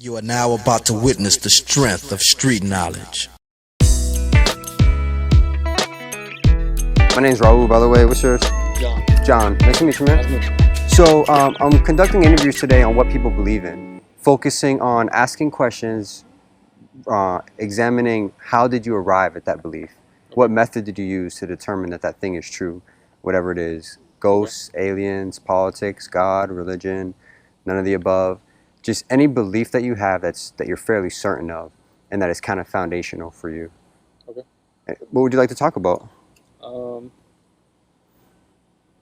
You are now about to witness the strength of street knowledge. My name's Raul, by the way. What's yours? John. John. Nice to meet you, man. So I'm conducting interviews today on what people believe in, focusing on asking questions, examining how did you arrive at that belief? What method did you use to determine that that thing is true, whatever it is? Ghosts, aliens, politics, God, religion, none of the above. Just any belief that you have that you're fairly certain of and that is kind of foundational for you. Okay. What would you like to talk about? We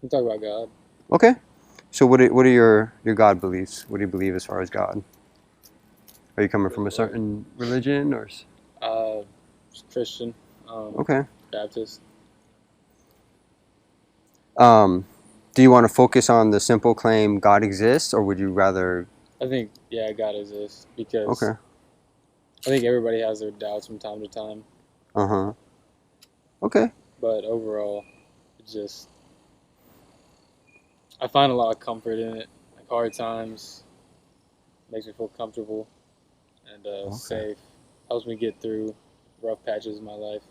talk about God. Okay. So what are your God beliefs? What do you believe as far as God? Are you coming from a certain religion or? Christian. Okay. Baptist. Do you want to focus on the simple claim God exists, or would you rather? I think, yeah, God exists because Okay. I think everybody has their doubts from time to time. Uh-huh. Okay. But overall, it's just, I find a lot of comfort in it. Like hard times, makes me feel comfortable and safe. Helps me get through rough patches in my life.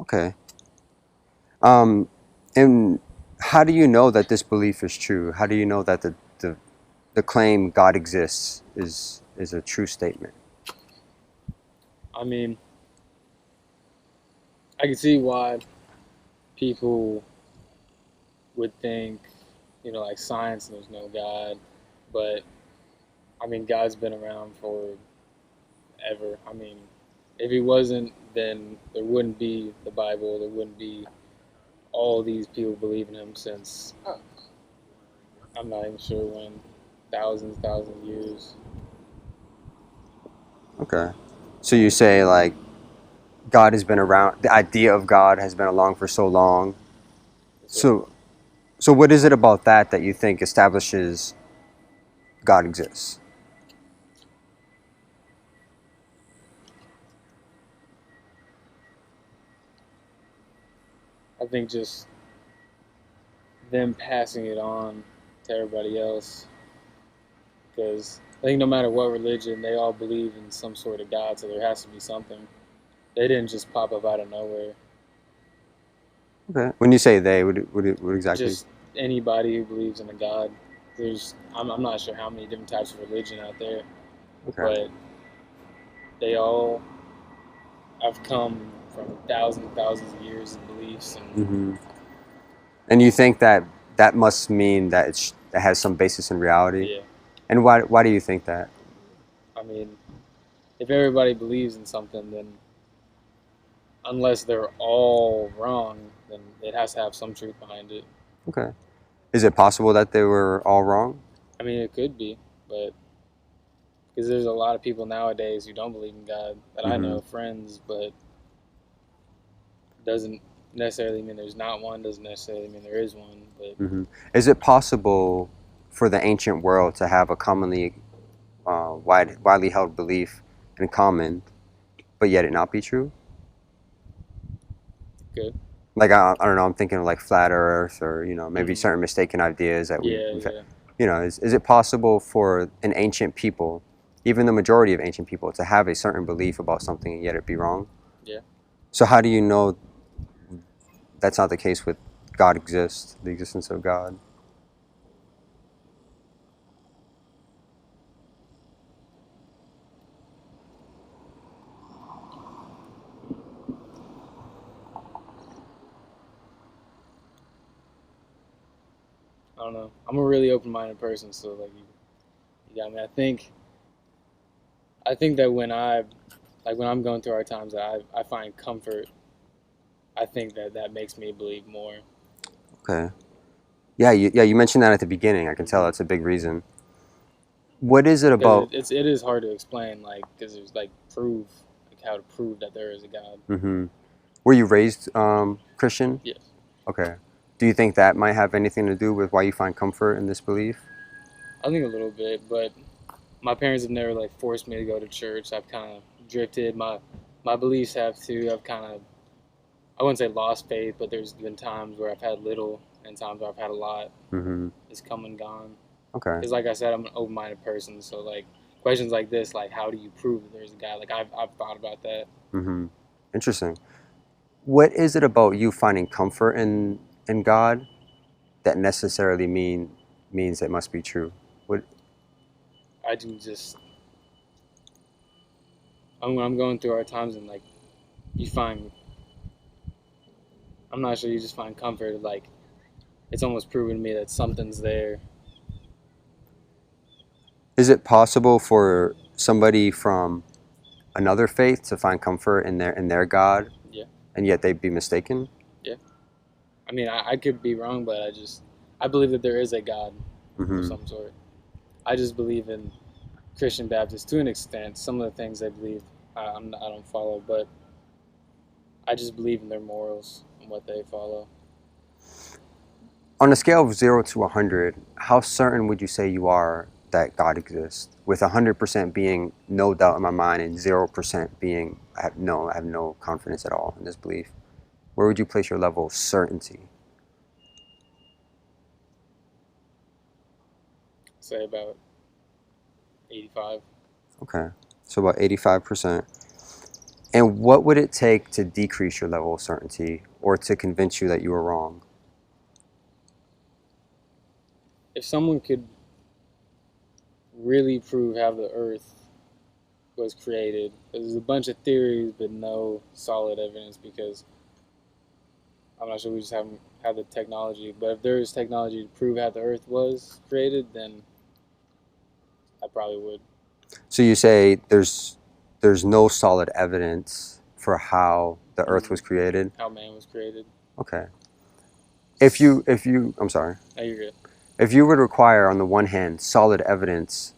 Okay. And how do you know that this belief is true? How do you know that the claim God exists is a true statement? I mean, I can see why people would think, like science and there's no God, but I mean, God's been around forever. I mean, if he wasn't, then there wouldn't be the Bible, there wouldn't be all these people believing him since, I'm not even sure when, thousands years. Okay. So you say like God has been around, the idea of God has been along for so long. So what is it about that you think establishes God exists? I think just them passing it on to everybody else, because I think no matter what religion, they all believe in some sort of God, so there has to be something. They didn't just pop up out of nowhere. Okay. When you say they, what exactly? Just anybody who believes in a God. I'm not sure how many different types of religion out there, but they all have come from thousands and thousands of years of beliefs. And you think that must mean that it has some basis in reality? Yeah. And why do you think that? I mean, if everybody believes in something, then unless they're all wrong, then it has to have some truth behind it. Okay. Is it possible that they were all wrong? I mean, it could be, but because there's a lot of people nowadays who don't believe in God that I know, friends, but doesn't necessarily mean there's not one, doesn't necessarily mean there is one. But Is it possible for the ancient world to have a commonly widely held belief in common, but yet it not be true? good. Like I don't know, I'm thinking of like flat Earth or maybe certain mistaken ideas that we've is it possible for an ancient people, even the majority of ancient people, to have a certain belief about something and yet it be wrong? Yeah. So how do you know that's not the case with God exists, the existence of God? I don't know. I'm a really open-minded person, so like you got me. I think that when I'm going through hard times, I find comfort. I think that makes me believe more. Okay. Yeah, you mentioned that at the beginning. I can tell that's a big reason. What is it about? It is hard to explain, like, because there's like how to prove that there is a God. Were you raised Christian? Yes. Okay. Do you think that might have anything to do with why you find comfort in this belief? I think a little bit, but my parents have never like forced me to go to church. I've kind of drifted. My beliefs have too. I've kind of, I wouldn't say lost faith, but there's been times where I've had little and times where I've had a lot. It's come and gone. Okay. Because like I said, I'm an open-minded person, so like questions like this, like how do you prove that there's a God? Like I've thought about that. Mm-hmm. Interesting. What is it about you finding comfort in God that necessarily means it must be true? What? I do just when I'm going through our times and like you find, I'm not sure, you just find comfort. Like it's almost proven to me that something's there. Is it possible for somebody from another faith to find comfort in their God, Yeah, and yet they'd be mistaken? yeah. I mean, I could be wrong, but I believe that there is a God of Mm-hmm. some sort. I just believe in Christian Baptists to an extent. Some of the things they believe, I don't follow, but I just believe in their morals and what they follow. On a scale of 0 to 100, how certain would you say you are that God exists? With 100% being no doubt in my mind and 0% being I have no confidence at all in this belief. Where would you place your level of certainty? Say about 85. Okay, so about 85%. And what would it take to decrease your level of certainty or to convince you that you were wrong? If someone could really prove how the Earth was created, there's a bunch of theories, but no solid evidence because I'm not sure we just haven't had the technology. But if there is technology to prove how the Earth was created, then I probably would. So you say there's no solid evidence for how the Earth was created. How man was created. Okay. If you I'm sorry. No, you're good. If you would require on the one hand solid evidence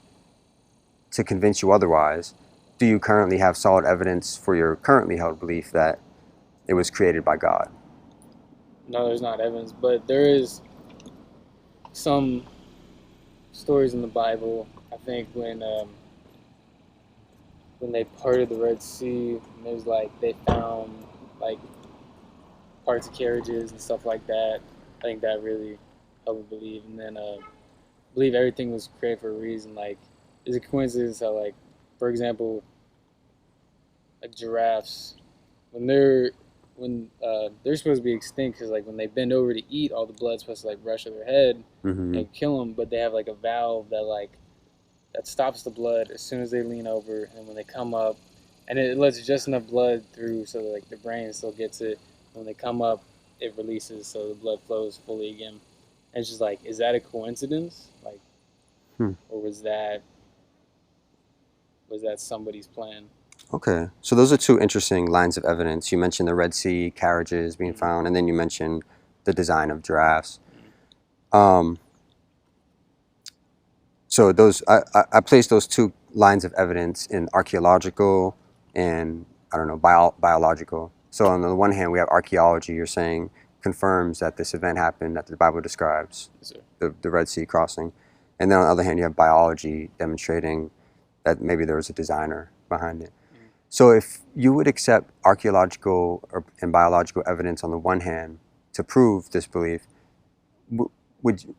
to convince you otherwise, do you currently have solid evidence for your currently held belief that it was created by God? No, there's not evidence, but there is some stories in the Bible. I think when they parted the Red Sea, and there's like they found like parts of carriages and stuff like that. I think that really helped me believe. And then believe everything was created for a reason. Like it's a coincidence how like, for example, like giraffes when they're supposed to be extinct because like when they bend over to eat, all the blood's supposed to like rush to their head Mm-hmm. and kill them. But they have like a valve that stops the blood as soon as they lean over, and when they come up, and it lets just enough blood through so that like the brain still gets it. When they come up, it releases so the blood flows fully again. And it's just like, is that a coincidence? Like, or was that somebody's plan? Okay, so those are two interesting lines of evidence. You mentioned the Red Sea carriages being found, and then you mentioned the design of giraffes. Um, so those I place those two lines of evidence in archaeological and I don't know biological. So on the one hand, we have archaeology. You're saying confirms that this event happened that the Bible describes, Yes, sir. the Red Sea crossing, and then on the other hand, you have biology demonstrating that maybe there was a designer behind it. So if you would accept archaeological and biological evidence on the one hand to prove this belief,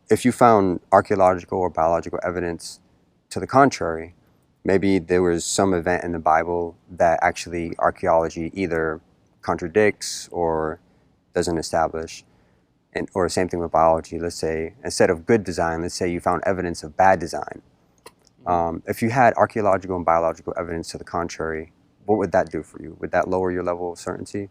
if you found archaeological or biological evidence to the contrary, maybe there was some event in the Bible that actually archaeology either contradicts or doesn't establish, or same thing with biology. Let's say instead of good design, let's say you found evidence of bad design. If you had archaeological and biological evidence to the contrary, what would that do for you? Would that lower your level of certainty?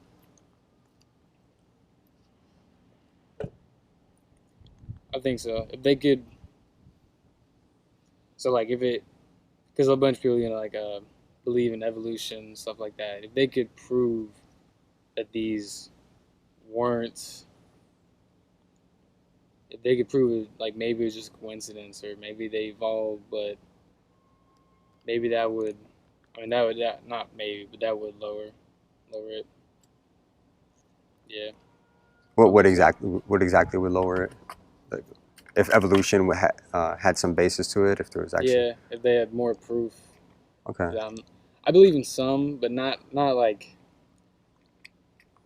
I think so. If they could, so like if it, because a bunch of people, like believe in evolution stuff like that. If they could prove that these weren't, if they could prove it, like maybe it was just coincidence or maybe they evolved, but maybe that would, I mean not maybe, but that would lower it. Yeah. What exactly would lower it? Like, if evolution had some basis to it, if there was actually Yeah, if they had more proof. okay. I believe in some, but not like,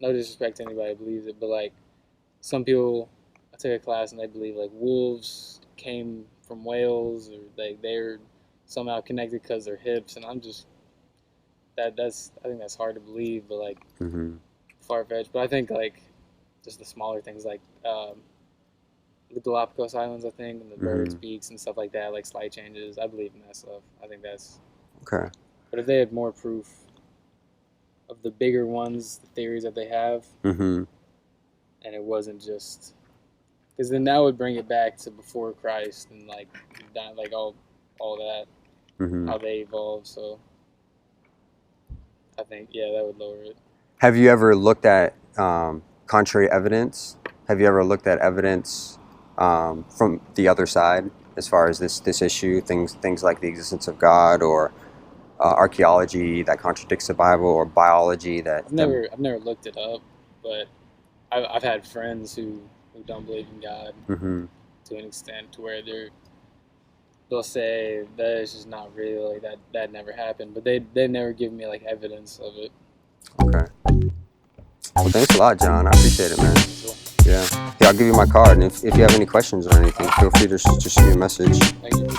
no disrespect to anybody who believes it, but like some people, I took a class and they believe like wolves came from whales or like they're somehow connected because they're hips, and I'm just I think that's hard to believe, but like far-fetched. But I think like just the smaller things like the Galapagos Islands, I think, and the birds' beaks and stuff like that, like slight changes. I believe in that stuff. I think that's Okay. But if they had more proof of the bigger ones, the theories that they have, and it wasn't just because then that would bring it back to before Christ and like that, like all that, how they evolved. So I think that would lower it. Have you ever looked at contrary evidence? Have you ever looked at evidence from the other side as far as this issue? Things like the existence of God, or archaeology that contradicts the Bible, or biology that. I've never looked it up, but I've had friends who don't believe in God to an extent to where they'll say that it's just not real, like that never happened, but they never give me like evidence of it. Okay. Well, thanks a lot, John. I appreciate it, man. Yeah. I'll give you my card, and if you have any questions or anything, feel free to just shoot me a message. Thank you.